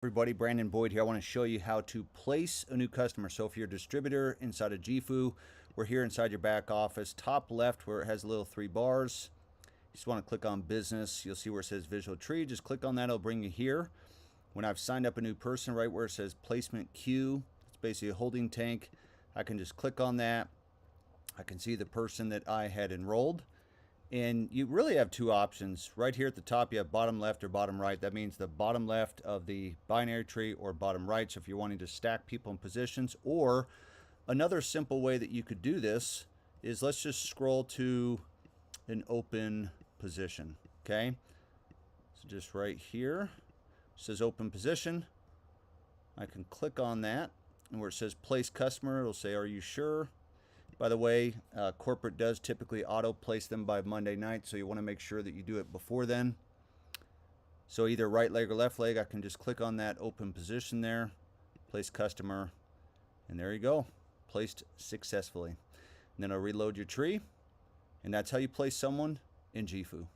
Everybody, Brandon Boyd here. I want to show you how to place a new customer. So if you're a distributor inside of Jifu, we're here inside your back office, top left where it has a little 3 bars. You just want to click on business. You'll see where it says visual tree. Just click on that. It'll bring you here. When I've signed up a new person, right where it says placement queue, it's basically a holding tank. I can just click on that. I can see the person that I had enrolled. And you really have 2 options. Right here at the top, you have bottom left or bottom right. That means the bottom left of the binary tree or bottom right. So if you're wanting to stack people in positions, or another simple way that you could do this is let's just scroll to an open position. Okay. So just right here, it says open position. I can click on that, and where it says place customer, it'll say, are you sure? By the way, corporate does typically auto place them by Monday night, so you want to make sure that you do it before then. So either right leg or left leg, I can just click on that open position there, place customer, and there you go, placed successfully. And then I'll reload your tree, and that's how you place someone in Jifu.